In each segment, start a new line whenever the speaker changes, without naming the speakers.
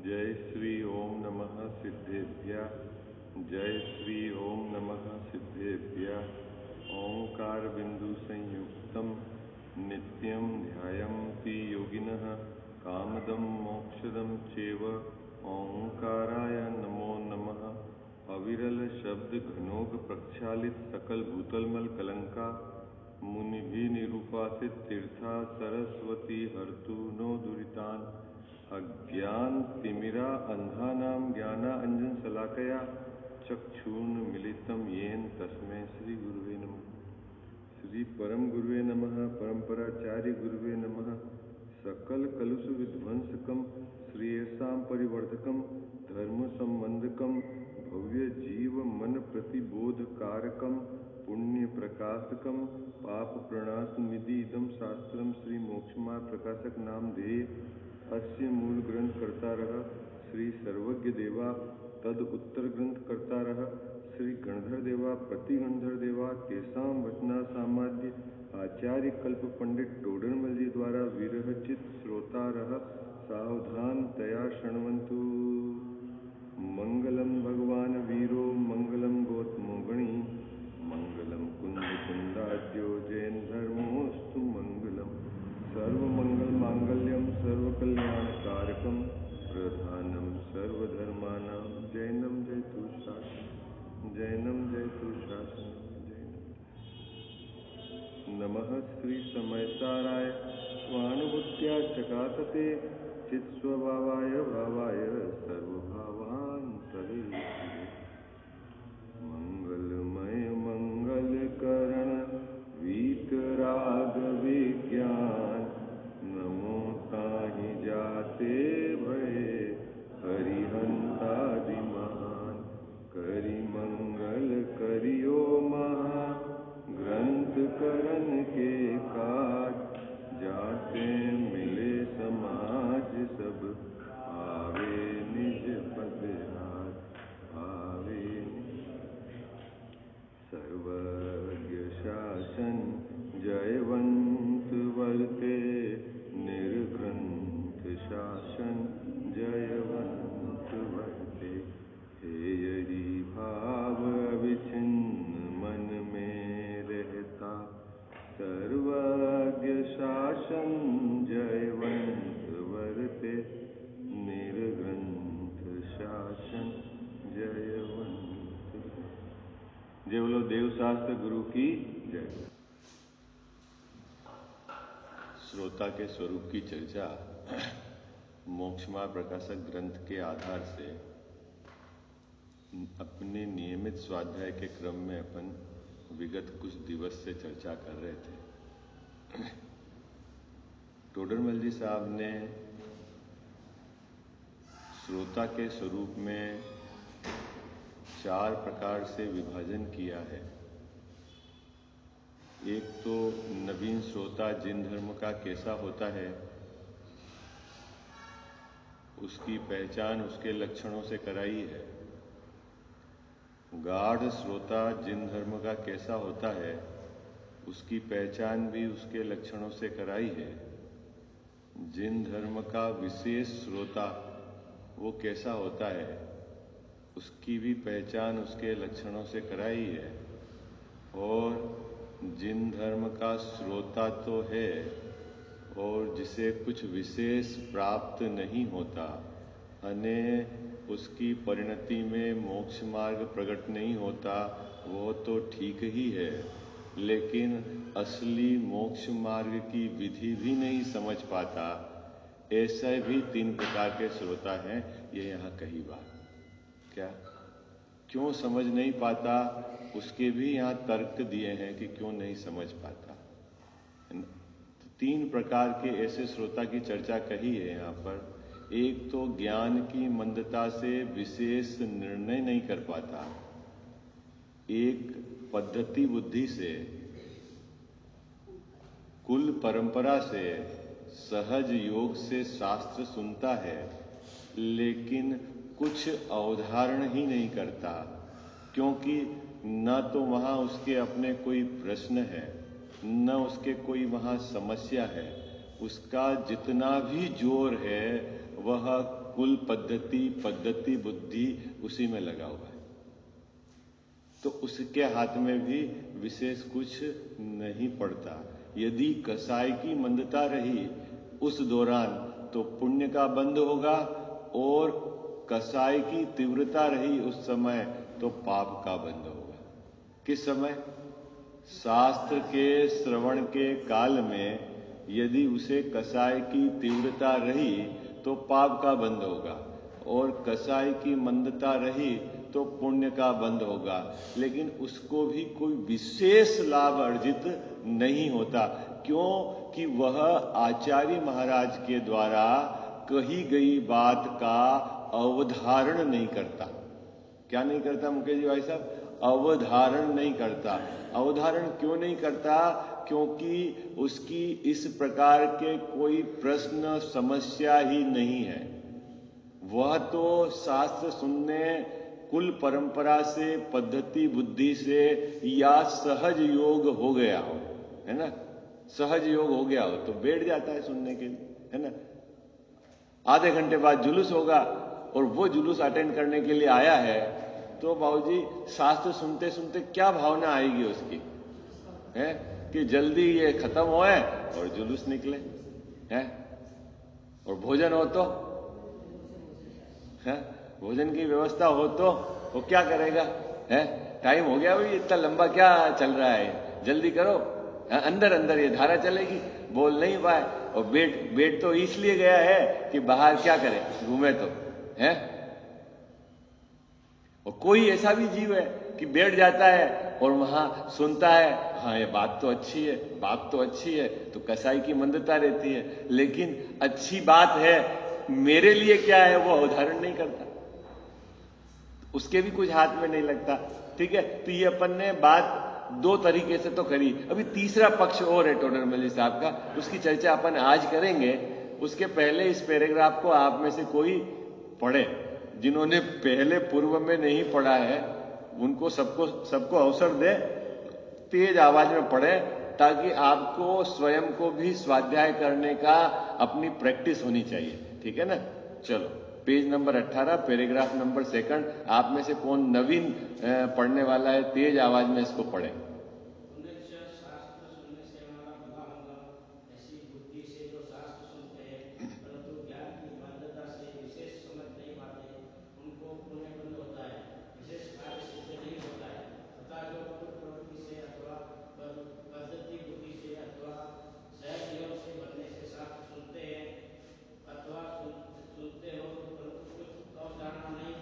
जय श्री ओम नमः सिद्धेभ्यः। जय श्री ओम नमः सिद्धेभ्यः। ओंकार बिंदु संयुक्तम नित्यं ध्यायन्ति योगिनः कामदं मोक्षदं चैव। ओंकाराय नमो नमः। अविरल शब्द घनोग प्रक्षालित सकल भूतलमल कलंका मुनिभि निरूपासित तीर्था सरस्वती हर्तु नो दुरितान्। अज्ञान तिमिरा अंधानां ज्ञाना अंजन शलाकया चक्षुर्मिलितं येन तस्मै श्री गुरुवे नमः। श्री परम गुरुवे नमः। परंपराचार्य गुरुवे नमः। सकल कलुष विध्वंसकम श्रेयसां परिवर्धकम धर्म संबंधकम भव्य जीव मन प्रतिबोध कारकम पुण्य प्रकाशकम पाप प्रणाश निधि इदम शास्त्रम श्री मोक्षमार्ग प्रकाशक नाम ध्येय अस्य मूल ग्रंथ करता रहा श्री सर्वज्ञ देवा तद उत्तर ग्रंथ करता रहा श्री गणधर देवा प्रति गणधर देवा तेसां वचना सामाद्य आचार्य कल्प पंडित टोडरमल जी द्वारा विरहचित श्रोता रहा सावधान तया शृण्वन्तु। मंगलम भगवान वीरो मंगलम गौतमो गणी मंगलम कुंद कुंदाद्यो जैन धर्मोस्तु मंगलम सर्वमंगल मांगल्यम सर्वकल्याणकारकम प्रधानम सर्वधर्मानां जैनम जयतु शासनम जैनम जयतु शासनम जैनम। नमः श्री समयसाराय स्वानुभूत्या चकातते चित्स्वभावाय भावाय सर्वभावान्तरे मंगलमय मंगलकरण वीतराग विज्ञान नमो ताहि जाते भये हरिहंतादिमान करि मंगल करियो महा ग्रंथ करण के काज जाते मिले समाज सब आवे निज पद राज आवे सर्वज्ञ शासन जयवंत वर्ते निर्ग्रंथ शासन जयवंत वर्ते। हे यही भाव अविच्छिन्न मन में रहता सर्वज्ञ शासन जयवंत वर्ते निर्ग्रंथ शासन जयवंत। जय बोलो देव शास्त्र गुरु की जय। श्रोता के स्वरूप की चर्चा मोक्षमार्ग प्रकाशक ग्रंथ के आधार से अपने नियमित स्वाध्याय के क्रम में अपन विगत कुछ दिवस से चर्चा कर रहे थे। टोडरमल जी साहब ने श्रोता के स्वरूप में 4 प्रकार से विभाजन किया है। एक तो नवीन श्रोता जिन धर्म का कैसा होता है उसकी पहचान उसके लक्षणों से कराई है। गाढ़ श्रोता जिन धर्म का कैसा होता है उसकी पहचान भी उसके लक्षणों से कराई है। जिन धर्म का विशेष श्रोता वो कैसा होता है उसकी भी पहचान उसके लक्षणों से कराई है। और जिन धर्म का श्रोता तो है और जिसे कुछ विशेष प्राप्त नहीं होता अने उसकी परिणति में मोक्ष मार्ग प्रकट नहीं होता वो तो ठीक ही है, लेकिन असली मोक्ष मार्ग की विधि भी नहीं समझ पाता। ऐसे भी 3 प्रकार के श्रोता हैं। ये यहाँ कही बात क्या क्यों समझ नहीं पाता उसके भी यहाँ तर्क दिए हैं कि क्यों नहीं समझ पाता। तो 3 प्रकार के ऐसे श्रोता की चर्चा कही है यहाँ पर। एक तो ज्ञान की मंदता से विशेष निर्णय नहीं कर पाता, एक पद्धति बुद्धि से कुल परंपरा से सहज योग से शास्त्र सुनता है लेकिन कुछ अवधारण ही नहीं करता, क्योंकि न तो वहाँ उसके अपने कोई प्रश्न है न उसके कोई वहाँ समस्या है। उसका जितना भी जोर है वह
कुल पद्धति बुद्धि उसी में लगा हुआ है। तो उसके हाथ में भी विशेष कुछ नहीं पड़ता। यदि कसाई की मंदता रही उस दौरान तो पुण्य का बंध होगा, और कसाई की तीव्रता रही उस समय तो पाप का बंध होगा। किस समय? शास्त्र के श्रवण के काल में यदि उसे कसाई की तीव्रता रही तो पाप का बंध होगा, और कसाई की मंदता रही तो पुण्य का बंध होगा। लेकिन उसको भी कोई विशेष लाभ अर्जित नहीं होता। क्यों? कि वह आचार्य महाराज के द्वारा कही गई बात का अवधारण नहीं करता। क्या नहीं करता मुकेश जी भाई साहब? अवधारण नहीं करता। अवधारण क्यों नहीं करता? क्योंकि उसकी इस प्रकार के कोई प्रश्न समस्या ही नहीं है। वह तो शास्त्र सुनने कुल परंपरा से, पद्धति बुद्धि से या सहज योग हो गया हो, है ना, सहज योग हो गया हो तो बैठ जाता है सुनने के लिए, है ना। आधे घंटे बाद जुलूस होगा और वो जुलूस अटेंड करने के लिए आया है, तो बाबूजी शास्त्र सुनते सुनते क्या भावना आएगी उसकी, है कि जल्दी ये खत्म होए और जुलूस निकले, है। और भोजन हो तो, है, भोजन की व्यवस्था हो तो वो क्या करेगा, है, टाइम हो गया भाई, इतना लंबा क्या चल रहा है, जल्दी करो, अंदर अंदर ये धारा चलेगी, बोल नहीं पाए। और बेड तो इसलिए गया है कि बाहर क्या करे, घूमे तो, है। और कोई ऐसा भी जीव है कि बैठ जाता है और वहां सुनता है, हाँ ये बात तो अच्छी है, बात तो अच्छी है, तो कसाई की मंदता रहती है, लेकिन अच्छी बात है मेरे लिए क्या है वो उदाहरण नहीं करता, उसके भी कुछ हाथ में नहीं लगता। ठीक है, तो ये अपन ने बात दो तरीके से तो करी। अभी तीसरा पक्ष और है टोडरमल साहब का, उसकी चर्चा अपन आज करेंगे। उसके पहले इस पैराग्राफ को आप में से कोई पढ़े, जिन्होंने पहले पूर्व में नहीं पढ़ा है उनको सबको अवसर दे, तेज आवाज में पढ़े, ताकि आपको स्वयं को भी स्वाध्याय करने का अपनी प्रैक्टिस होनी चाहिए। ठीक है ना? चलो, पेज नंबर 18, पैराग्राफ नंबर 2। आप में से कौन नवीन पढ़ने वाला है? तेज आवाज में इसको पढ़े।
शास्त्र सुनने से हमारा भला होगा, ऐसी बुद्धि से जो शास्त्र सुनते हैं परंतु ज्ञान की मंदता से विशेष समझ नहीं पाते, उनको पुण्य बंद होता है, विशेष कार्य सिद्ध नहीं होता है। तथा जो कुल प्रवृत्ति से अथवा पद्धति बुद्धि से अथवा सहज योग से बनने से शास्त्र सुनते हैं अथवा सुनते हो तो परंतु कुछ अवधारणा नहीं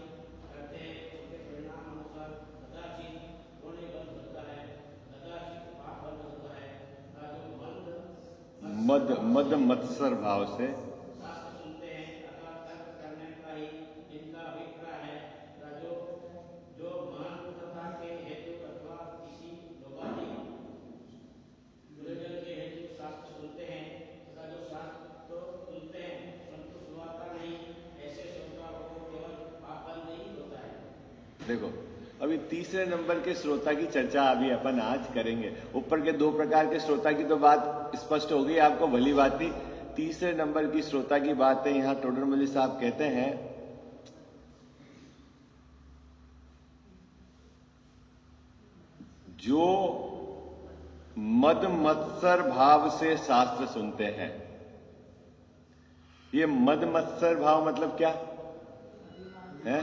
करते हैं, उनके परिणाम अनुसार कदाचित पुण्य बंद होता है, कदाचित पाप बंद होता है। जो
मद मत्सर भाव से
शास्त्र सुनते हैं अथवा तर्क करने का ही इनका अभिप्राय है, जो महानता के हेतु अथवा किसी लोभादि प्रयोजन के हेतु शास्त्र सुनते हैं, तथा जो शास्त्र तो सुनते हैं परंतु सुहाता नहीं, ऐसे श्रोताओं को केवल पाप बंद ही होता है।
देखो, अभी तीसरे नंबर के श्रोता की चर्चा अभी अपन आज करेंगे। ऊपर के दो प्रकार के श्रोता की तो बात स्पष्ट हो गई आपको, भली बात ही। तीसरे नंबर की श्रोता की बात है, यहां टोडरमल साहब कहते हैं, जो मद मत्सर भाव से शास्त्र सुनते हैं। ये मद मत्सर भाव मतलब क्या है?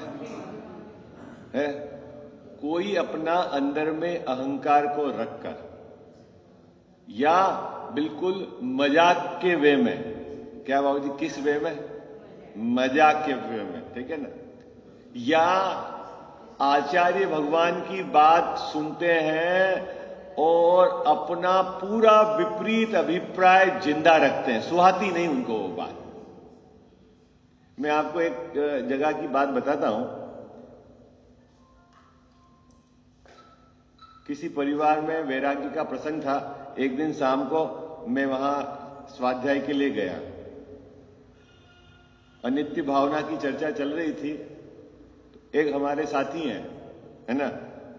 कोई अपना अंदर में अहंकार को रखकर या बिल्कुल मजाक के वे में, क्या बाबू जी, किस वे में? मजाक के वे में, ठीक है ना, या आचार्य भगवान की बात सुनते हैं और अपना पूरा विपरीत अभिप्राय जिंदा रखते हैं, सुहाती नहीं उनको वो बात। मैं आपको एक जगह की बात बताता हूं। किसी परिवार में वैराग्य का प्रसंग था। एक दिन शाम को मैं वहां स्वाध्याय के लिए गया। अनित्य भावना की चर्चा चल रही थी। एक हमारे साथी हैं, है ना,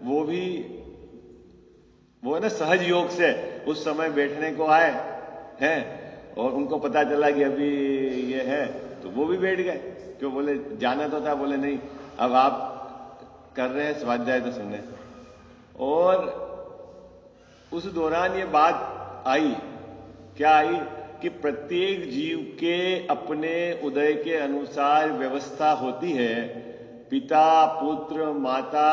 वो है ना सहज योग से उस समय बैठने को आए हैं, और उनको पता चला कि अभी ये है, तो वो भी बैठ गए। क्यों? बोले जाना तो था। बोले नहीं, अब आप कर रहे हैं स्वाध्याय तो सुने। और उस दौरान ये बात आई, क्या आई कि प्रत्येक जीव के अपने उदय के अनुसार व्यवस्था होती है। पिता, पुत्र, माता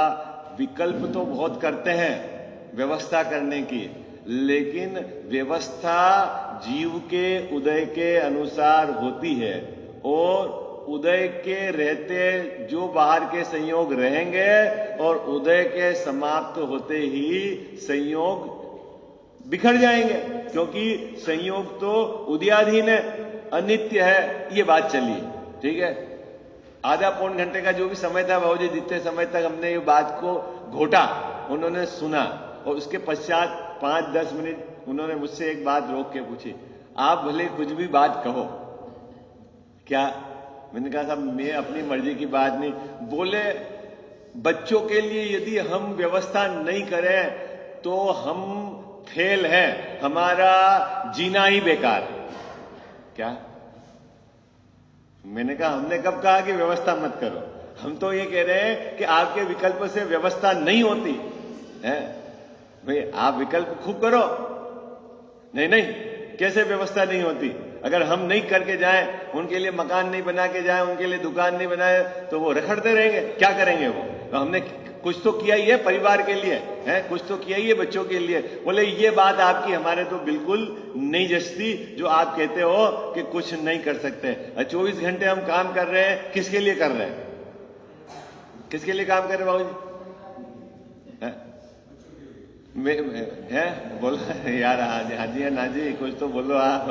विकल्प तो बहुत करते हैं व्यवस्था करने की, लेकिन व्यवस्था जीव के उदय के अनुसार होती है। और उदय के रहते जो बाहर के संयोग रहेंगे और उदय के समाप्त होते ही संयोग बिखर जाएंगे, क्योंकि संयोग तो उदयाधीन है, अनित्य है। ये बात चली, ठीक है। आधा पौन घंटे का जो भी समय था बाबूजी, जितने समय तक हमने ये बात को घोटा, उन्होंने सुना। और उसके पश्चात 5-10 मिनट उन्होंने मुझसे एक बात रोक के पूछी, आप भले कुछ भी बात कहो। क्या? मैंने कहा साहब मैं अपनी मर्जी की बात नहीं। बोले बच्चों के लिए यदि हम व्यवस्था नहीं करें तो हम फेल हैं, हमारा जीना ही बेकार है। क्या? मैंने कहा हमने कब कहा कि व्यवस्था मत करो? हम तो ये कह रहे हैं कि आपके विकल्प से व्यवस्था नहीं होती है। भाई आप विकल्प खूब करो। नहीं नहीं, कैसे व्यवस्था नहीं होती? अगर हम नहीं करके जाएं, उनके लिए मकान नहीं बना के जाएं, उनके लिए दुकान नहीं बनाए, तो वो रखड़ते रहेंगे। क्या करेंगे वो? तो हमने कुछ तो किया ही है परिवार के लिए, है कुछ तो किया ही है बच्चों के लिए। बोले ये बात आपकी हमारे तो बिल्कुल नहीं जचती, जो आप कहते हो कि कुछ नहीं कर सकते। 24 घंटे हम काम कर रहे हैं, किसके लिए कर रहे हैं? किसके लिए काम कर रहे हैं बाबूजी? है बोला यार, हाँ जी ना जी, कुछ तो बोलो आप।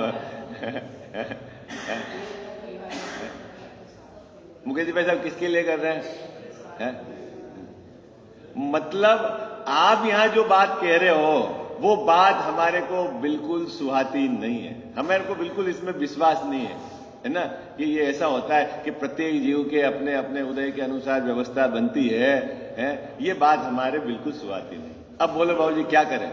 मुकेश जी भाई साहब किसके लिए कर रहे हैं? मतलब आप यहां जो बात कह रहे हो वो बात हमारे को बिल्कुल सुहाती नहीं है, हमारे को बिल्कुल इसमें विश्वास नहीं है ना, कि ये ऐसा होता है कि प्रत्येक जीव के अपने अपने उदय के अनुसार व्यवस्था बनती है। ये बात हमारे बिल्कुल सुहाती नहीं। अब बोलो बाबूजी क्या करें?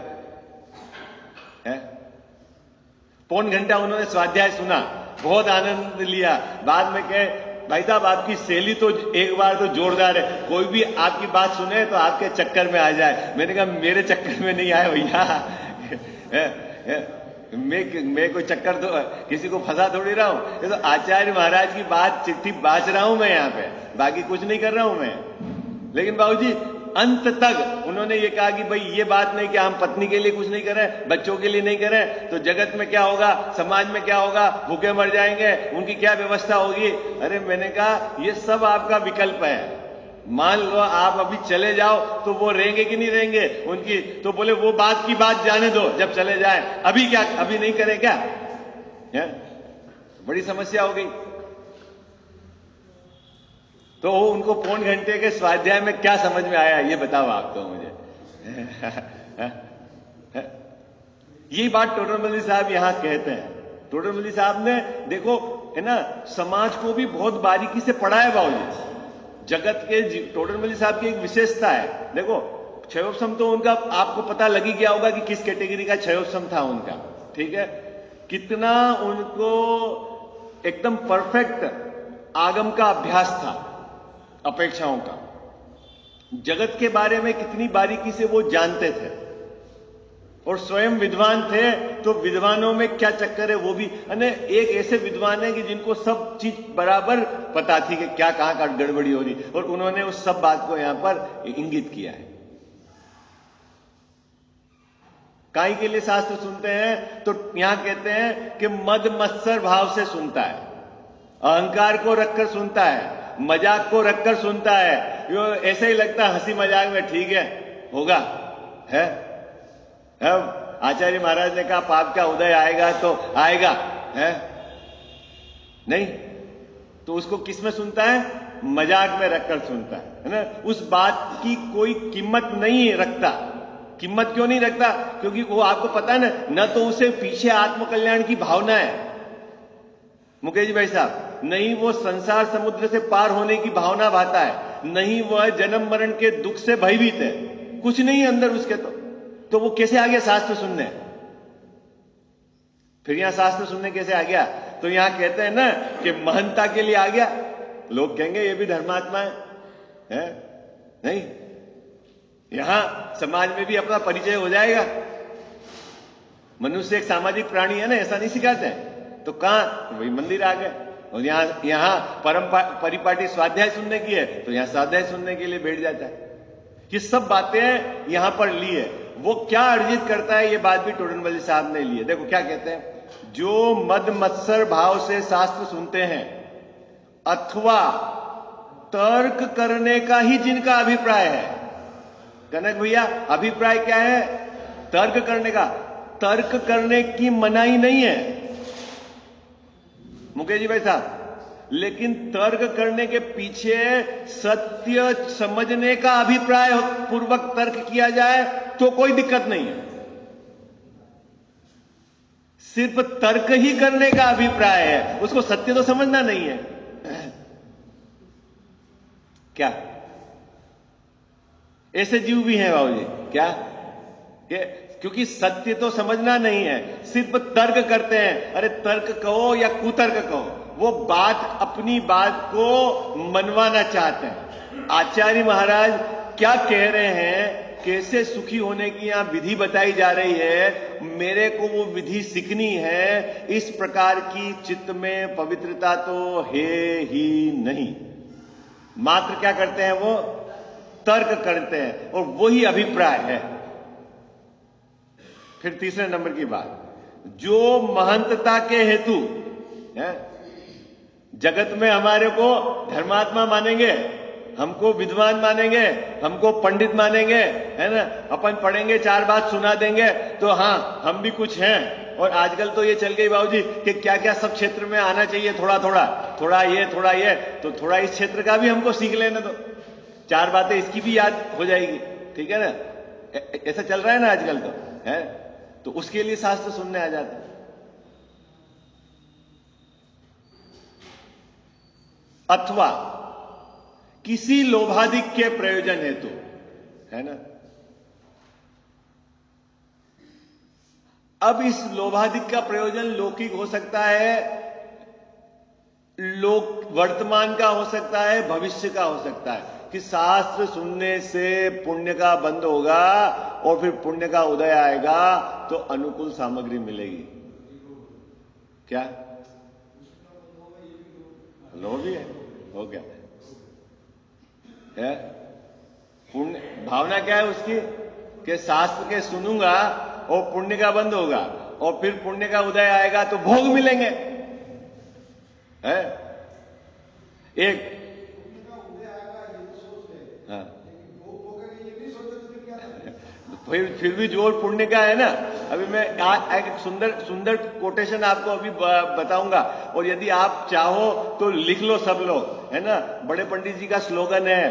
पौन घंटा उन्होंने स्वाध्याय सुना, बहुत आनंद लिया। बाद में कहे भाई साहब आपकी शैली तो एक बार तो जोरदार है, कोई भी आपकी बात सुने तो आपके चक्कर में आ जाए। मैंने कहा मेरे चक्कर में नहीं आए भैया, मैं कोई चक्कर तो किसी को फंसा थोड़ी रहा हूं। ये तो आचार्य महाराज की बात चिट्ठी बांच रहा हूं मैं यहां पे, बाकी कुछ नहीं कर रहा हूं मैं। लेकिन बाबूजी अंत तक उन्होंने ये कहा कि भाई ये बात नहीं कि हम पत्नी के लिए कुछ नहीं करें, बच्चों के लिए नहीं करें, तो जगत में क्या होगा, समाज में क्या होगा, भूखे मर जाएंगे, उनकी क्या व्यवस्था होगी। अरे मैंने कहा ये सब आपका विकल्प है। मान लो आप अभी चले जाओ तो वो रहेंगे कि नहीं रहेंगे उनकी, तो बोले वो बात की बात जाने दो, जब चले जाए। अभी क्या, अभी नहीं करें क्या? बड़ी समस्या हो गई। तो उनको पौन घंटे के स्वाध्याय में क्या समझ में आया ये बताओ आप तो मुझे। यही बात टोडरमल साहब यहां कहते हैं। टोडरमल साहब ने देखो है ना, समाज को भी बहुत बारीकी से पढ़ा है बाबूजी। जगत के टोडरमल साहब की एक विशेषता है, देखो क्षयोपम तो उनका आपको पता लग ही गया होगा कि किस कैटेगरी का क्षयोपम था उनका, ठीक है। कितना उनको एकदम परफेक्ट आगम का अभ्यास था, अपेक्षाओं का, जगत के बारे में कितनी बारीकी से वो जानते थे। और स्वयं विद्वान थे तो विद्वानों में क्या चक्कर है वो भी, एक ऐसे विद्वान है कि जिनको सब चीज बराबर पता थी कि क्या कहां का गड़बड़ी हो रही, और उन्होंने उस सब बात को यहां पर इंगित किया है। काई के लिए शास्त्र सुनते हैं तो यहां कहते हैं कि मद मत्सर भाव से सुनता है, अहंकार को रखकर सुनता है, मजाक को रखकर सुनता है। यो ऐसे ही लगता है हंसी मजाक में ठीक है होगा है। आचार्य महाराज ने कहा पाप का उदय आएगा तो आएगा है, नहीं तो उसको किस में सुनता है? मजाक में रखकर सुनता है ना। उस बात की कोई कीमत नहीं रखता। कीमत क्यों नहीं रखता? क्योंकि वो आपको पता है न तो उसे पीछे आत्मकल्याण की भावना है मुकेश भाई साहब, नहीं वो संसार समुद्र से पार होने की भावना भाता है, नहीं वह जन्म मरण के दुख से भयभीत है, कुछ नहीं अंदर उसके। तो वो कैसे आ गया शास्त्र सुनने? फिर यहां शास्त्र सुनने कैसे आ गया? तो यहां कहते हैं ना कि महंता के लिए आ गया, लोग कहेंगे ये भी धर्मात्मा है? नहीं, यहां समाज में भी अपना परिचय हो जाएगा। मनुष्य एक सामाजिक प्राणी है ना, ऐसा नहीं सिखाते हैं। तो कहां, तो वही मंदिर आ गए। और यहां परिपाटी स्वाध्याय सुनने की है तो यहां स्वाध्याय सुनने के लिए बैठ जाता है। ये सब बातें यहां पर ली है। वो क्या अर्जित करता है, ये बात भी टोडरमल साहब ने ली है। देखो क्या कहते हैं, जो मद मत्सर भाव से शास्त्र सुनते हैं अथवा तर्क करने का ही जिनका अभिप्राय है, कनक भैया अभिप्राय क्या है? तर्क करने का। तर्क करने की मनाही नहीं है मुकेश जी भाई साहब, लेकिन तर्क करने के पीछे सत्य समझने का अभिप्राय पूर्वक तर्क किया जाए तो कोई दिक्कत नहीं है। सिर्फ तर्क ही करने का अभिप्राय है, उसको सत्य तो समझना नहीं है। क्या ऐसे जीव भी हैं बाबूजी? क्या क्योंकि सत्य तो समझना नहीं है, सिर्फ तर्क करते हैं। अरे तर्क कहो या कुतर्क कहो, वो बात अपनी बात को मनवाना चाहते हैं। आचार्य महाराज क्या कह रहे हैं, कैसे सुखी होने की यहां विधि बताई जा रही है, मेरे को वो विधि सीखनी है। इस प्रकार की चित्त में पवित्रता तो है ही नहीं। मात्र क्या करते हैं, वो तर्क करते हैं और वही अभिप्राय है। फिर तीसरे नंबर की बात, जो महंतता के हेतु है, जगत में हमारे को धर्मात्मा मानेंगे, हमको विद्वान मानेंगे, हमको पंडित मानेंगे, है ना, अपन पढ़ेंगे 4 बात सुना देंगे तो हाँ हम भी कुछ हैं। और आजकल तो ये चल गई बाबूजी कि क्या क्या सब क्षेत्र में आना चाहिए, थोड़ा थोड़ा, थोड़ा ये, तो थोड़ा इस क्षेत्र का भी हमको सीख लेना, तो 4 बातें इसकी भी याद हो जाएगी। ठीक है ना, ऐसा चल रहा है ना आजकल तो, है तो उसके लिए शास्त्र सुनने आ जाते हैं। अथवा किसी लोभाधिक के प्रयोजन हेतु, है ना। अब इस लोभाधिक का प्रयोजन लौकिक हो सकता है, वर्तमान का हो सकता है, भविष्य का हो सकता है कि शास्त्र सुनने से पुण्य का बंद होगा और फिर पुण्य का उदय आएगा तो अनुकूल सामग्री मिलेगी। क्या लोभ भी है, हो गया है। पुण्य भावना क्या है उसकी कि शास्त्र के सुनूंगा और पुण्य का बंद होगा और फिर पुण्य का उदय आएगा तो भोग मिलेंगे, है एक। हाँ, फिर भी जोर पुण्य का है ना। अभी मैं एक सुंदर कोटेशन आपको अभी बताऊंगा, और यदि आप चाहो तो लिख लो सब लोग, है ना। बड़े पंडित जी का स्लोगन है,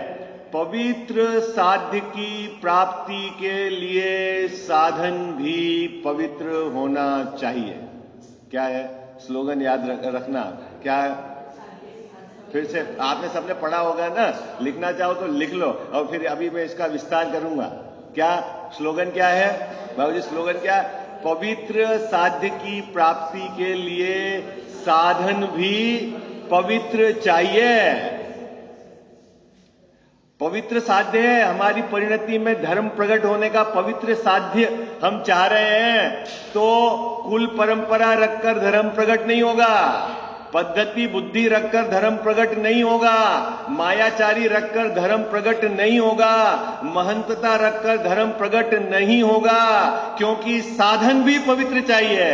पवित्र साध्य की प्राप्ति के लिए साधन भी पवित्र होना चाहिए। क्या है स्लोगन, याद रखना क्या है? फिर से आपने सबने पढ़ा होगा ना, लिखना चाहो तो लिख लो, और फिर अभी मैं इसका विस्तार करूंगा। क्या स्लोगन क्या है बाबूजी? स्लोगन क्या है? पवित्र साध्य की प्राप्ति के लिए साधन भी पवित्र चाहिए। पवित्र साध्य है, हमारी परिणति में धर्म प्रकट होने का पवित्र साध्य हम चाह रहे हैं, तो कुल परंपरा रखकर धर्म प्रकट नहीं होगा, पद्धति बुद्धि रखकर धर्म प्रकट नहीं होगा, मायाचारी रखकर धर्म प्रकट नहीं होगा, महंतता रखकर धर्म प्रकट नहीं होगा, क्योंकि साधन भी पवित्र चाहिए।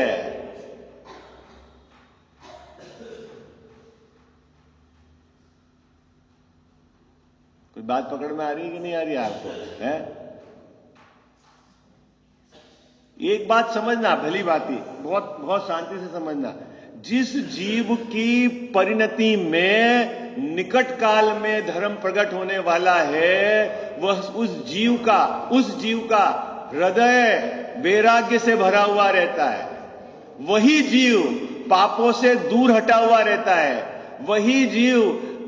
कोई बात पकड़ में आ रही है कि नहीं आ रही है आपको? है एक बात समझना, भली बात ही, बहुत बहुत शांति से समझना। जिस जीव की परिणति में निकट काल में धर्म प्रकट होने वाला है, वह उस जीव का हृदय वैराग्य से भरा हुआ रहता है। वही जीव पापों से दूर हटा हुआ रहता है। वही जीव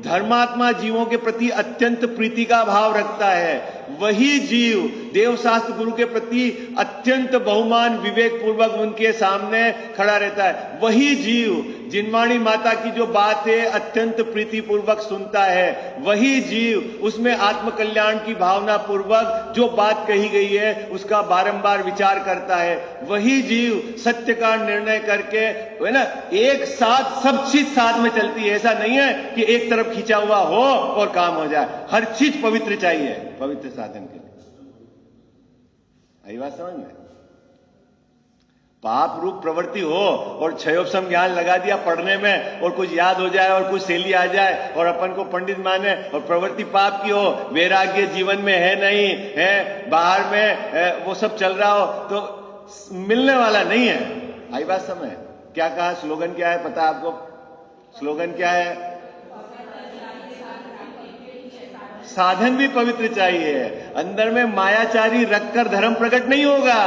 धर्मात्मा जीवों के प्रति अत्यंत प्रीति का भाव रखता है। वही जीव देवशास्त्र गुरु के प्रति अत्यंत बहुमान विवेक पूर्वक उनके सामने खड़ा रहता है। वही जीव जिनवाणी माता की जो बात है अत्यंत प्रीति पूर्वक सुनता है। वही जीव उसमें आत्म कल्याण की भावना पूर्वक जो बात कही गई है उसका बारंबार विचार करता है। वही जीव सत्य का निर्णय करके, है ना, एक साथ सब चीज साथ में चलती है। ऐसा नहीं है कि एक तरफ खींचा हुआ हो और काम हो जाए। हर चीज पवित्र चाहिए पवित्र साधन के लिए। आई बात समझ में? पाप रूप प्रवृत्ति हो और क्षयोपशम ज्ञान लगा दिया पढ़ने में और कुछ याद हो जाए और कुछ सहेली आ जाए और अपन को पंडित माने और प्रवृत्ति पाप की हो, वैराग्य जीवन में है नहीं है, बाहर में वो सब चल रहा हो, तो मिलने वाला नहीं है। आई बात समझ? क्या कहा? स्लोगन क्या है पता आपको? स्लोगन क्या है? साधन भी पवित्र चाहिए। अंदर में मायाचारी रखकर धर्म प्रकट नहीं होगा,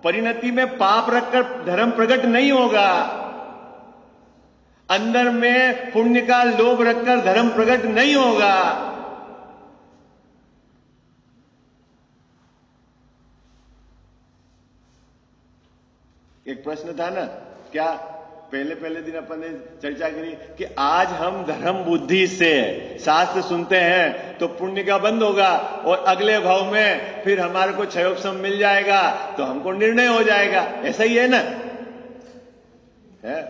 परिणति में पाप रखकर धर्म प्रकट नहीं होगा, अंदर में पुण्य का लोभ रखकर धर्म प्रकट नहीं होगा। एक प्रश्न था ना, क्या पहले दिन अपन ने चर्चा करी कि आज हम धर्म बुद्धि से शास्त्र सुनते हैं तो पुण्य का बंद होगा और अगले भाव में फिर हमारे को क्षयोपशम मिल जाएगा तो हमको निर्णय हो जाएगा। ऐसा ही है ना? है?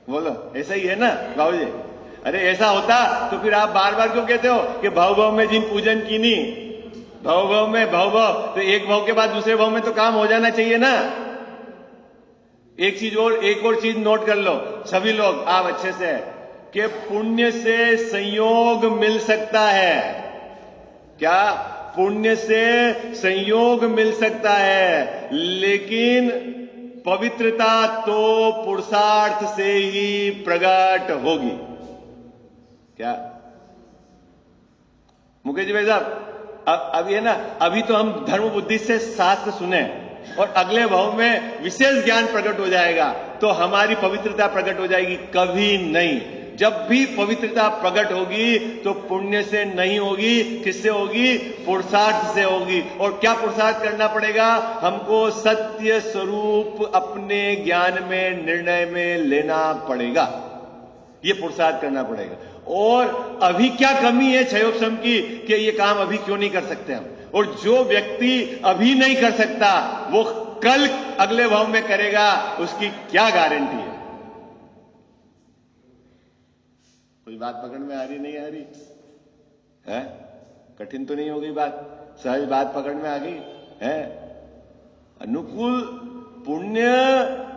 बोलो, ऐसा ही है ना बाबू जी? अरे ऐसा होता तो फिर आप बार बार क्यों कहते हो कि भाव में जिन पूजन की नहीं, भाव में भाव, तो एक भाव के बाद दूसरे भाव में तो काम हो जाना चाहिए ना। एक और चीज नोट कर लो सभी लोग, आप अच्छे से, कि पुण्य से संयोग मिल सकता है। क्या? पुण्य से संयोग मिल सकता है, लेकिन पवित्रता तो पुरुषार्थ से ही प्रकट होगी। क्या मुकेश भाई साहब? अभी है ना, अभी तो हम धर्म बुद्धि से शास्त्र सुने और अगले भाव में विशेष ज्ञान प्रकट हो जाएगा तो हमारी पवित्रता प्रकट हो जाएगी। कभी नहीं। जब भी पवित्रता प्रकट होगी तो पुण्य से नहीं होगी, किससे होगी? पुरुषार्थ से होगी। और क्या पुरुषार्थ करना पड़ेगा? हमको सत्य स्वरूप अपने ज्ञान में, निर्णय में लेना पड़ेगा। ये पुरुषार्थ करना पड़ेगा। और अभी क्या कमी है क्षयोपशम की कि ये काम अभी क्यों नहीं कर सकते हम? और जो व्यक्ति अभी नहीं कर सकता वो कल अगले भाव में करेगा, उसकी क्या गारंटी है? कोई बात पकड़ में आ रही नहीं आ रही है? कठिन तो नहीं हो गई बात? सहज बात पकड़ में आ गई है? अनुकूल पुण्य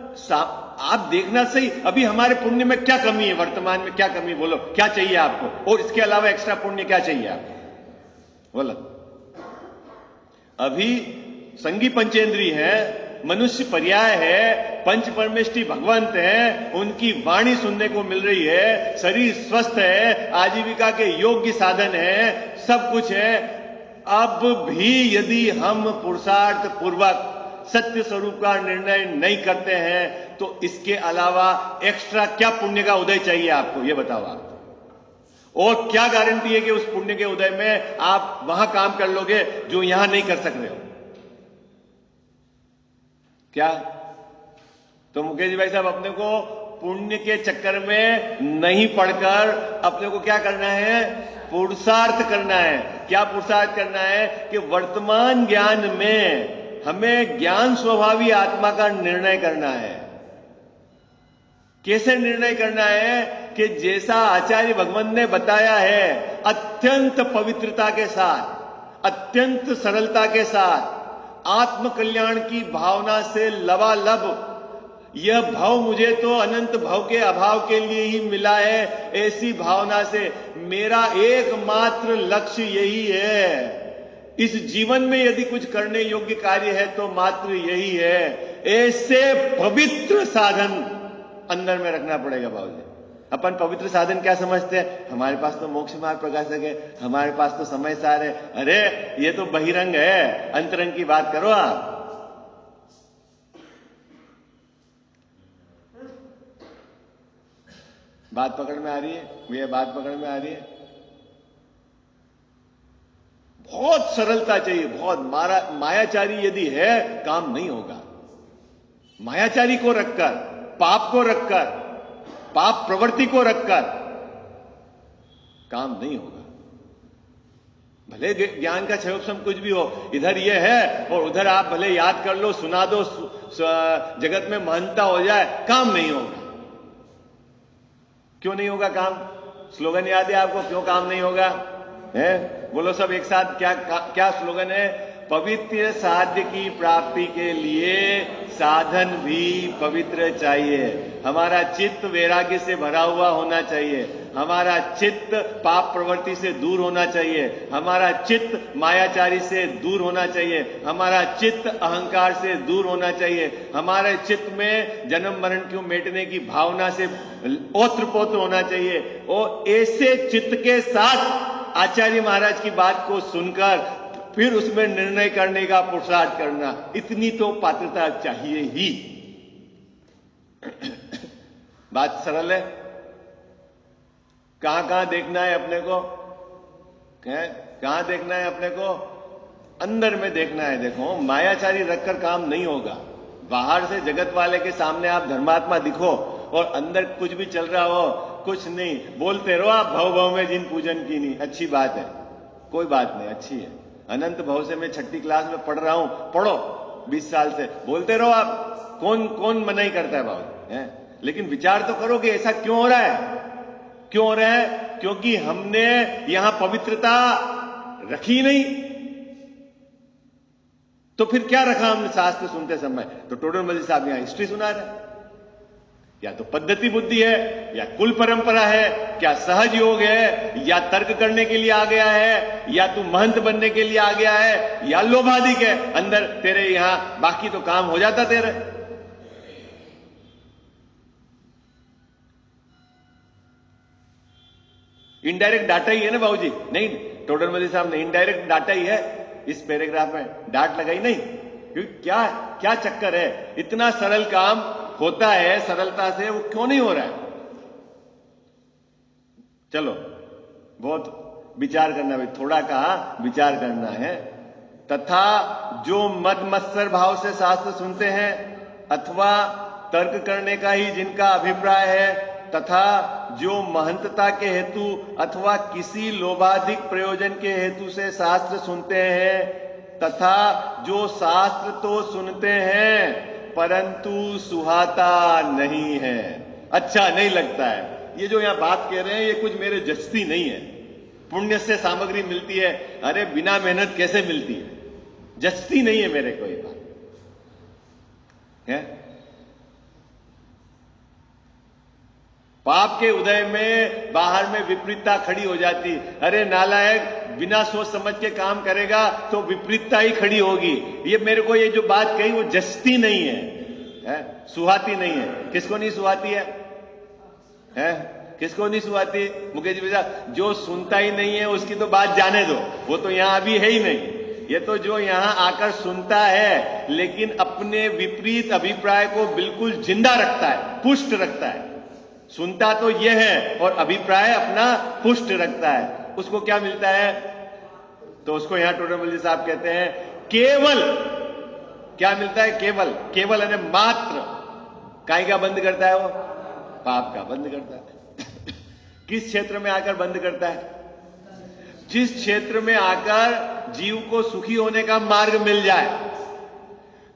आप देखना सही, अभी हमारे पुण्य में क्या कमी है? वर्तमान में क्या कमी? बोलो, क्या चाहिए आपको? और इसके अलावा एक्स्ट्रा पुण्य क्या चाहिए आपको? बोलो। अभी संगी पंचेंद्री है, मनुष्य पर्याय है, पंच परमेष्टि भगवंत है, उनकी वाणी सुनने को मिल रही है, शरीर स्वस्थ है, आजीविका के योग्य साधन है, सब कुछ है। अब भी यदि हम पुरुषार्थ पूर्वक सत्य स्वरूप का निर्णय नहीं करते हैं तो इसके अलावा एक्स्ट्रा क्या पुण्य का उदय चाहिए आपको? ये बताओ आप। और क्या गारंटी है कि उस पुण्य के उदय में आप वहां काम कर लोगे जो यहां नहीं कर सक रहे हो? क्या? तो मुकेश भाई साहब, अपने को पुण्य के चक्कर में नहीं पड़कर अपने को क्या करना है? पुरुषार्थ करना है। क्या पुरुषार्थ करना है? कि वर्तमान ज्ञान में हमें ज्ञान स्वभावी आत्मा का निर्णय करना है। कैसे निर्णय करना है? कि जैसा आचार्य भगवान ने बताया है, अत्यंत पवित्रता के साथ, अत्यंत सरलता के साथ, आत्म कल्याण की भावना से लबालब, यह भाव मुझे तो अनंत भाव के अभाव के लिए ही मिला है, ऐसी भावना से मेरा एकमात्र लक्ष्य यही है। इस जीवन में यदि कुछ करने योग्य कार्य है तो मात्र यही है। ऐसे पवित्र साधन अंदर में रखना पड़ेगा बाबूजी। अपन पवित्र साधन क्या समझते हैं? हमारे पास तो मोक्ष मार्ग प्रकाशक है, हमारे पास तो समय सार है। अरे ये तो बहिरंग है, अंतरंग की बात करो आप। बात पकड़ में आ रही है? ये बात पकड़ में आ रही है? बहुत सरलता चाहिए, बहुत मायाचारी यदि है काम नहीं होगा। मायाचारी को रखकर, पाप को रखकर, पाप प्रवृत्ति को रखकर काम नहीं होगा। भले ज्ञान का क्षयोक्षम कुछ भी हो, इधर यह है और उधर आप भले याद कर लो, सुना दो, जगत में महानता हो जाए, काम नहीं होगा। क्यों नहीं होगा काम? स्लोगन याद है आपको, क्यों काम नहीं होगा? है बोलो सब एक साथ, क्या स्लोगन है? पवित्र साध्य की प्राप्ति के लिए साधन भी पवित्र चाहिए। हमारा चित्त वैराग्य से भरा हुआ होना चाहिए, हमारा चित्त पाप प्रवृत्ति से दूर होना चाहिए, हमारा चित्त मायाचारी से दूर होना चाहिए, हमारा चित्त अहंकार से दूर होना चाहिए, हमारे चित्त में जन्म मरण क्यों मिटने की भावना से ओतप्रोत होना चाहिए। और ऐसे चित्त के साथ आचार्य महाराज की बात को सुनकर फिर उसमें निर्णय करने का पुरुषार्थ करना, इतनी तो पात्रता चाहिए ही। बात सरल है। कहां देखना है अपने को? कहां देखना है अपने को? अंदर में देखना है। देखो, मायाचारी रखकर काम नहीं होगा। बाहर से जगत वाले के सामने आप धर्मात्मा दिखो और अंदर कुछ भी चल रहा हो, कुछ नहीं, बोलते रहो आप भव भव में जिन पूजन की नहीं, अच्छी बात है, कोई बात नहीं, अच्छी है। अनंत भव से मैं 6ठी क्लास में पढ़ रहा हूं, पढ़ो 20 साल से, बोलते रहो आप, कौन मना ही करता है बाबू है? लेकिन विचार तो करो कि ऐसा क्यों हो रहा है? क्यों हो रहा है? क्योंकि हमने यहां पवित्रता रखी नहीं। तो फिर क्या रखा हमने शास्त्र सुनते समय? तो टोडरमल साहब यहां हिस्ट्री सुना रहे। या तो पद्धति बुद्धि है, या कुल परंपरा है, क्या सहज योग है, या तर्क करने के लिए आ गया है, या तू महंत बनने के लिए आ गया है, या लोभाधिक है अंदर तेरे, यहां बाकी तो काम हो जाता तेरे। इनडायरेक्ट डाटा ही है ना बाबूजी? नहीं, टोडरमल साहब ने इनडायरेक्ट डाटा ही है इस पैराग्राफ में, डांट लगाई नहीं। क्योंकि क्या चक्कर है? इतना सरल काम होता है सरलता से, वो क्यों नहीं हो रहा है? चलो, बहुत विचार करना है, थोड़ा कहा विचार करना है। तथा जो मद मत्सर भाव से शास्त्र सुनते हैं अथवा तर्क करने का ही जिनका अभिप्राय है, तथा जो महंतता के हेतु अथवा किसी लोभाधिक प्रयोजन के हेतु से शास्त्र सुनते हैं, तथा जो शास्त्र तो सुनते हैं परंतु सुहाता नहीं है, अच्छा नहीं लगता है। ये जो यहां बात कह रहे हैं ये कुछ मेरे जस्ती नहीं है। पुण्य से सामग्री मिलती है, अरे बिना मेहनत कैसे मिलती है? जस्ती नहीं है मेरे को ये बात है। पाप के उदय में बाहर में विपरीतता खड़ी हो जाती। अरे नालायक, बिना सोच समझ के काम करेगा तो विपरीतता ही खड़ी होगी। ये मेरे को ये जो बात कही वो जस्ती नहीं है, सुहाती नहीं है। किसको नहीं सुहाती है? किसको नहीं सुहाती? मुकेश जी भैया, जो सुनता ही नहीं है उसकी तो बात जाने दो, वो तो यहां अभी है ही नहीं। ये तो जो यहां आकर सुनता है लेकिन अपने विपरीत अभिप्राय को बिल्कुल जिंदा रखता है, पुष्ट रखता है। सुनता तो यह है और अभिप्राय अपना पुष्ट रखता है, उसको क्या मिलता है? तो उसको यहां टोडरमल साहब कहते हैं केवल, क्या मिलता है? केवल। केवल यानी मात्र। काय का बंद करता है? वो पाप का बंद करता है। किस क्षेत्र में आकर बंद करता है? जिस क्षेत्र में आकर जीव को सुखी होने का मार्ग मिल जाए,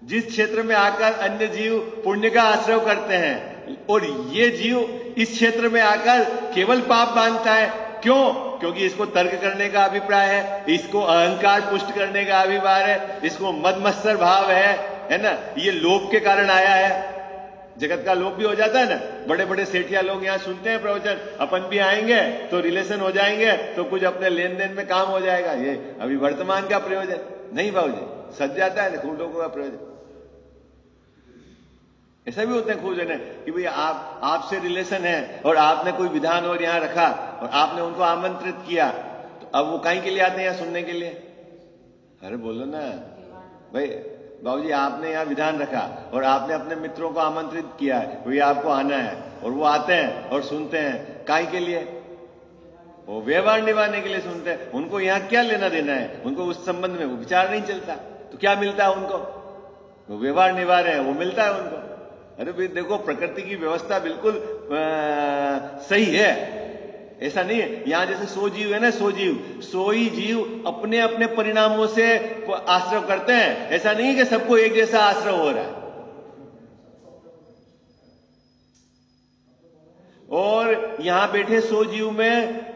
जिस क्षेत्र में आकर अन्य जीव पुण्य का आश्रय करते हैं और ये जीव इस क्षेत्र में आकर केवल पाप बांधता है। क्यों? क्योंकि इसको तर्क करने का अभिप्राय है, इसको अहंकार पुष्ट करने का अभिप्राय है, इसको मद मत्सर भाव है ना? ये लोभ के कारण आया है। जगत का लोभ भी हो जाता है ना। बड़े बड़े सेठिया लोग यहां सुनते हैं प्रवचन, अपन भी आएंगे तो रिलेशन हो जाएंगे तो कुछ अपने लेन देन में काम हो जाएगा। ये अभी वर्तमान का प्रयोजन नहीं बाबूजी, सज जाता है ना खूब लोगों का प्रयोजन। ऐसा भी होता है खूब जने कि भाई आपसे रिलेशन है और आपने कोई विधान और यहां रखा और आपने उनको आमंत्रित किया, तो अब वो कहीं के लिए आते हैं यहां सुनने के लिए? अरे बोलो ना भाई, बाबूजी आपने यहां विधान रखा और आपने अपने मित्रों को आमंत्रित किया है, भाई आपको आना है, और वो आते हैं और सुनते हैं, काहे के लिए? वो व्यवहार निभाने के लिए सुनते हैं। उनको यहां क्या लेना देना है, उनको उस संबंध में वो विचार नहीं चलता। तो क्या मिलता है उनको? वो व्यवहार निभा रहे हैं, वो मिलता है उनको। अरे भाई देखो, प्रकृति की व्यवस्था बिल्कुल सही है, ऐसा नहीं है। यहां जैसे 100 जीव है ना, 100 ही जीव अपने अपने परिणामों से आश्रय करते हैं। ऐसा नहीं है कि सबको एक जैसा आश्रय हो रहा है। और यहां बैठे 100 जीव में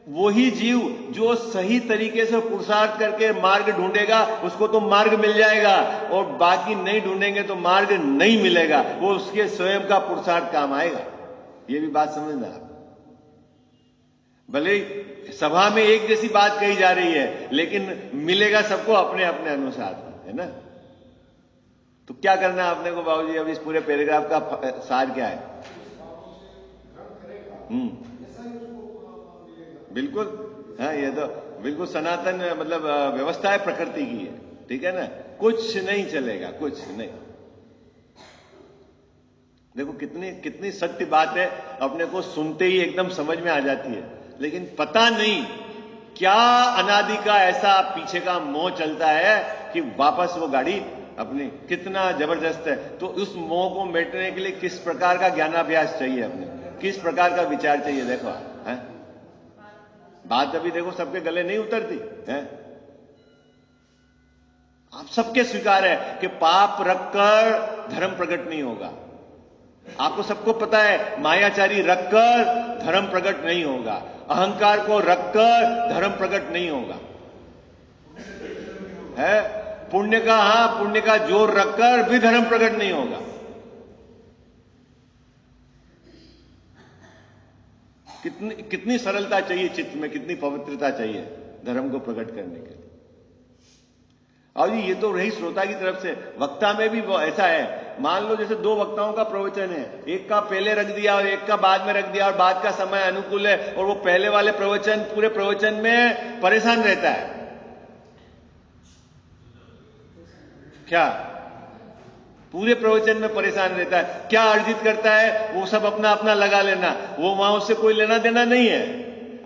वही जीव जो सही तरीके से पुरुषार्थ करके मार्ग ढूंढेगा, उसको तो मार्ग मिल जाएगा, और बाकी नहीं ढूंढेंगे तो मार्ग नहीं मिलेगा। वो उसके स्वयं का पुरुषार्थ काम आएगा। ये भी बात समझना आप। भले सभा में एक जैसी बात कही जा रही है, लेकिन मिलेगा सबको अपने अपने अनुसार, है ना। तो क्या करना है आपने को बाबूजी? अब इस पूरे पैराग्राफ का सार क्या है? बिल्कुल, हाँ, ये तो बिल्कुल सनातन मतलब व्यवस्था है, प्रकृति की है, ठीक है ना। कुछ नहीं चलेगा, कुछ नहीं। देखो कितनी सत्य बात है, अपने को सुनते ही एकदम समझ में आ जाती है, लेकिन पता नहीं क्या अनादि का ऐसा पीछे का मोह चलता है कि वापस वो गाड़ी अपनी कितना जबरदस्त है। तो उस मोह को मिटाने के लिए किस प्रकार का ज्ञानाभ्यास चाहिए, अपने किस प्रकार का विचार चाहिए? देखो है बात अभी देखो सबके गले नहीं उतरती है। आप सबके स्वीकार है कि पाप रखकर धर्म प्रकट नहीं होगा। आपको सबको पता है मायाचारी रखकर धर्म प्रकट नहीं होगा, अहंकार को रखकर धर्म प्रकट नहीं होगा, है पुण्य का जोर रखकर भी धर्म प्रकट नहीं होगा। कितनी सरलता चाहिए चित्त में, कितनी पवित्रता चाहिए धर्म को प्रकट करने के लिए। और ये तो रही श्रोता की तरफ से। वक्ता में भी ऐसा है, मान लो जैसे 2 वक्ताओं का प्रवचन है, एक का पहले रख दिया और एक का बाद में रख दिया, और बाद का समय अनुकूल है, और वो पहले वाले प्रवचन पूरे प्रवचन में परेशान रहता है। क्या पूरे प्रवचन में परेशान रहता है? क्या अर्जित करता है? वो सब अपना अपना लगा लेना, वो वहां उससे कोई लेना देना नहीं है,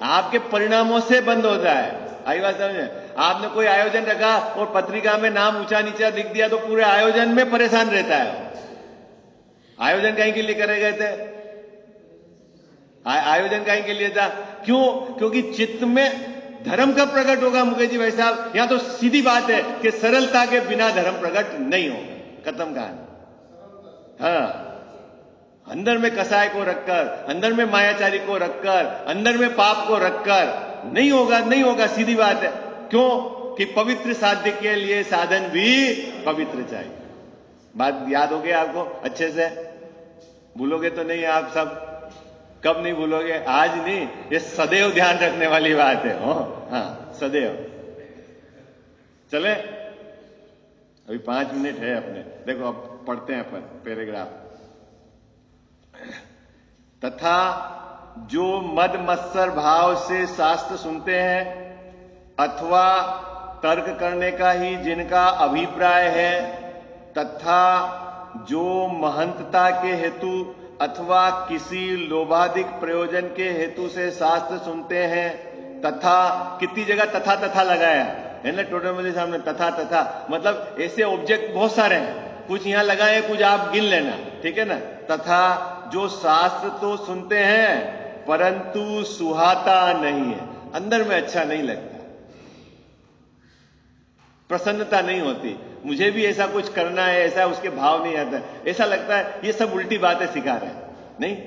आपके परिणामों से बंद होता है। आई बात समझे? आपने कोई आयोजन रखा और पत्रिका में नाम ऊंचा नीचा लिख दिया तो पूरे आयोजन में परेशान रहता है। आयोजन कहीं के लिए करे गए थे? आयोजन कहीं के लिए था? क्यों? क्योंकि चित्त में धर्म कब प्रकट होगा मुकेश जी भाई साहब? यहां तो सीधी बात है कि सरलता के बिना धर्म प्रकट नहीं होगा। खत्म कहानी। हाँ, अंदर में कसाय को रखकर, अंदर में मायाचारी को रखकर, अंदर में पाप को रखकर नहीं होगा, नहीं होगा, सीधी बात है। क्यों? कि पवित्र साध्य के लिए साधन भी पवित्र चाहिए। बात याद हो गया आपको अच्छे से? भूलोगे तो नहीं आप सब? कब नहीं भूलोगे? आज नहीं, ये सदैव ध्यान रखने वाली बात है। हाँ, सदैव। चले, अभी 5 मिनट है अपने। देखो अब पढ़ते हैं अपन पैराग्राफ। तथा जो मद मत्सर भाव से शास्त्र सुनते हैं अथवा तर्क करने का ही जिनका अभिप्राय है, तथा जो महंतता के हेतु अथवा किसी लोभाधिक प्रयोजन के हेतु से शास्त्र सुनते हैं, तथा कितनी जगह तथा तथा लगाया है ना टोटल मेरे सामने? तथा मतलब ऐसे ऑब्जेक्ट बहुत सारे हैं, कुछ यहां लगाए, कुछ आप गिन लेना, ठीक है ना। तथा जो शास्त्र तो सुनते हैं परंतु सुहाता नहीं है, अंदर में अच्छा नहीं लगता, प्रसन्नता नहीं होती। मुझे भी ऐसा कुछ करना है, ऐसा उसके भाव नहीं आता, ऐसा लगता है ये सब उल्टी बातें सिखा रहे हैं। नहीं,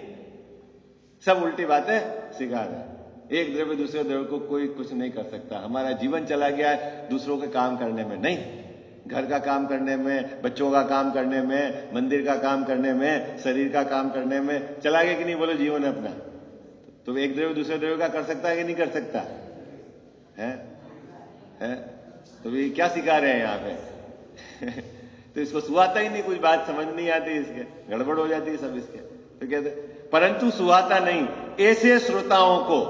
सब उल्टी बातें सिखा रहे हैं। एक द्रव्य दूसरे द्रव्य को कोई कुछ नहीं कर सकता। हमारा जीवन चला गया है दूसरों के काम करने में, नहीं, घर का काम करने में, बच्चों का काम करने में, मंदिर का काम करने में, शरीर का काम करने में चला गया कि नहीं? बोलो जीवन अपना। तो एक द्रव्य दूसरे द्रव्य का कर सकता है कि नहीं कर सकता है? तो ये क्या सिखा रहे हैं यहाँ पे? तो इसको सुहाता ही नहीं, कुछ बात समझ नहीं आती, इसके गड़बड़ हो जाती है सब इसके। तो कहते परंतु सुहाता नहीं, ऐसे श्रोताओं को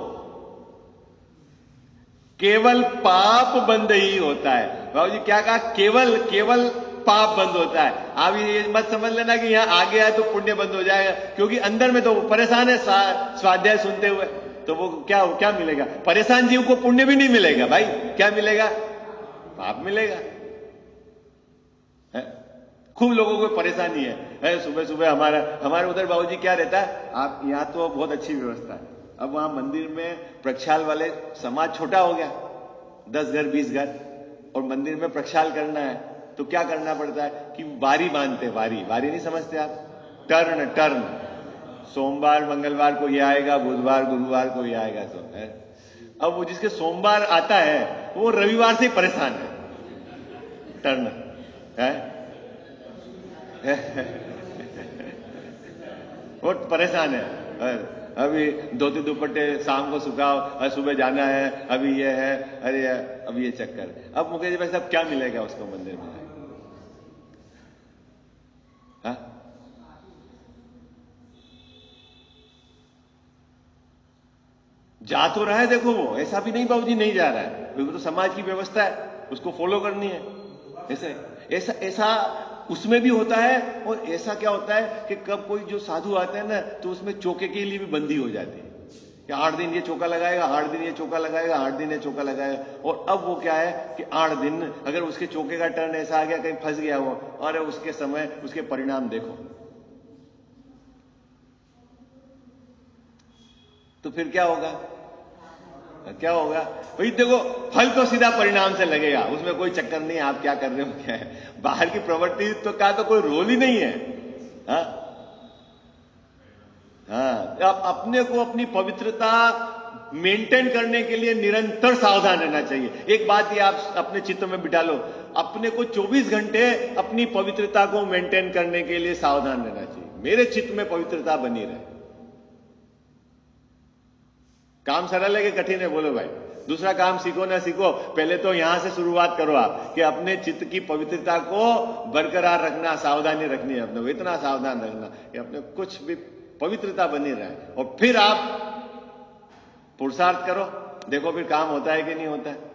केवल पाप बंद ही होता है। बाबू जी क्या कहा? केवल पाप बंद होता है। आप ये मत समझ लेना कि यहां आ गया तो पुण्य बंद हो जाएगा, क्योंकि अंदर में तो परेशान है स्वाध्याय सुनते हुए। तो वो क्या मिलेगा? परेशान जीव को पुण्य भी नहीं मिलेगा भाई, क्या मिलेगा? पाप मिलेगा। खूब लोगों को परेशानी है। सुबह सुबह हमारे उधर बाबूजी क्या रहता है, आप यहां तो बहुत अच्छी व्यवस्था है, अब वहां मंदिर में प्रक्षाल वाले समाज छोटा हो गया, 10 घर 20 घर, और मंदिर में प्रक्षाल करना है तो क्या करना पड़ता है कि वारी बांधते, वारी नहीं समझते आप? टर्न, सोमवार मंगलवार को ये आएगा, बुधवार गुरुवार को ये आएगा, तो है। अब वो जिसके सोमवार आता है वो रविवार से ही परेशान है, टर्न है वो परेशान है। अभी धोती दुपट्टे शाम को सुखाओ, सुबह जाना है, अभी ये है, अरे अब ये चक्कर। अब मुकेश भाई साहब क्या मिलेगा उसको मंदिर में? हा? जा तो रहा है, देखो वो ऐसा भी नहीं बाबूजी नहीं जा रहा है, वो तो समाज की व्यवस्था है, उसको फॉलो करनी है। ऐसा उसमें भी होता है। और ऐसा क्या होता है कि कब कोई जो साधु आते हैं ना, तो उसमें चौके के लिए भी बंदी हो जाती है कि 8 दिन ये चौका लगाएगा, 8 दिन ये चौका लगाएगा, 8 दिन ये चौका लगाएगा। और अब वो क्या है कि 8 दिन अगर उसके चौके का टर्न ऐसा आ गया, कहीं फंस गया वो, और उसके समय उसके परिणाम देखो, तो फिर क्या होगा? भाई देखो, फल तो सीधा परिणाम से लगेगा, उसमें कोई चक्कर नहीं, आप क्या कर रहे हो क्या है, बाहर की प्रवृत्ति तो का तो कोई रोल ही नहीं है। अब अपने को अपनी पवित्रता मेंटेन करने के लिए निरंतर सावधान रहना चाहिए। एक बात ये आप अपने चित्त में बिठा लो, अपने को 24 घंटे अपनी पवित्रता को मेंटेन करने के लिए सावधान रहना चाहिए। मेरे चित्त में पवित्रता बनी रहे। काम सरल है कि कठिन है? बोलो भाई। दूसरा काम सीखो ना सीखो, पहले तो यहां से शुरुआत करो आप कि अपने चित्त की पवित्रता को बरकरार रखना, सावधानी रखनी है अपने को, इतना सावधान रखना कि अपने कुछ भी पवित्रता बनी रहे, और फिर आप पुरुषार्थ करो, देखो फिर काम होता है कि नहीं होता है।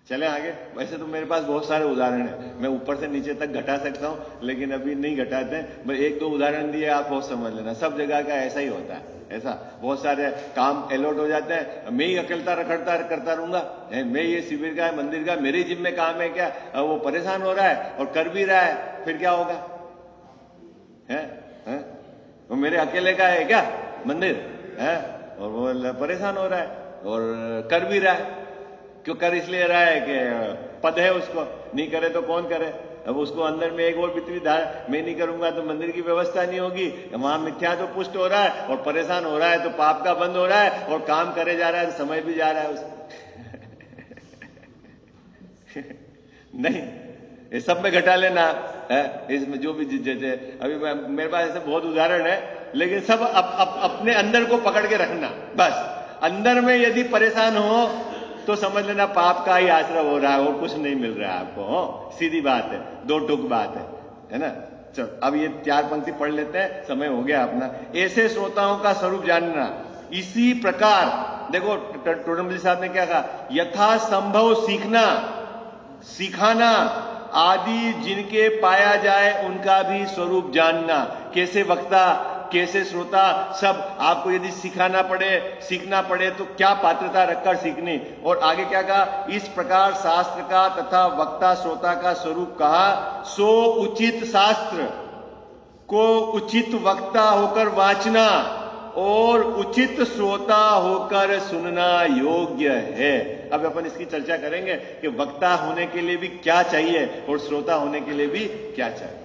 चले आगे। वैसे तो मेरे पास बहुत सारे उदाहरण हैं, मैं ऊपर से नीचे तक घटा सकता हूं, लेकिन अभी नहीं घटाते हैं। बस 1-2 उदाहरण दिए, आप बहुत समझ लेना। सब जगह का ऐसा ही होता है, ऐसा बहुत सारे काम अलॉट हो जाते हैं। मैं ही अकेलता रखड़ता करता रहूंगा, मैं ये शिविर का है, मंदिर का मेरे जिम में काम है क्या? वो परेशान हो रहा है और कर भी रहा है, फिर क्या होगा? वो मेरे अकेले का है क्या मंदिर है? और वो परेशान हो रहा है और कर भी रहा है। क्यों कर इसलिए रहा है कि पद है उसको, नहीं करे तो कौन करे। अब उसको अंदर में एक और भी धार, मैं नहीं करूंगा तो मंदिर की व्यवस्था नहीं होगी, वहां मिथ्या तो पुष्ट हो रहा है और परेशान हो रहा है, तो पाप का बंद हो रहा है और काम करे जा रहा है, समय भी जा रहा है उसको। नहीं, ये सब में घटा लेना है। इसमें जो भी जैसे अभी मेरे पास ऐसे बहुत उदाहरण है, लेकिन सब अपने अंदर को पकड़ के रखना। बस अंदर में यदि परेशान हो तो समझ लेना पाप का ही आश्रय हो रहा है और कुछ नहीं मिल रहा है आपको। सीधी बात है, 2 टूक बात है ना। चलो अब ये 4 पंक्ति पढ़ लेते हैं, समय हो गया अपना। ऐसे श्रोताओं का स्वरूप जानना, इसी प्रकार देखो टोडमल साहब ने क्या कहा, यथा संभव सीखना, सिखाना आदि जिनके पाया जाए उनका भी स्वरूप जानना। कैसे वक्ता, कैसे श्रोता, सब आपको यदि सिखाना पड़े, सीखना पड़े तो क्या पात्रता रखकर सीखनी। और आगे क्या कहा, इस प्रकार शास्त्र का तथा वक्ता श्रोता का स्वरूप कहा, सो उचित शास्त्र को उचित वक्ता होकर वांचना और उचित श्रोता होकर सुनना योग्य है। अब अपन इसकी चर्चा करेंगे कि वक्ता होने के लिए भी क्या चाहिए और श्रोता होने के लिए भी क्या चाहिए।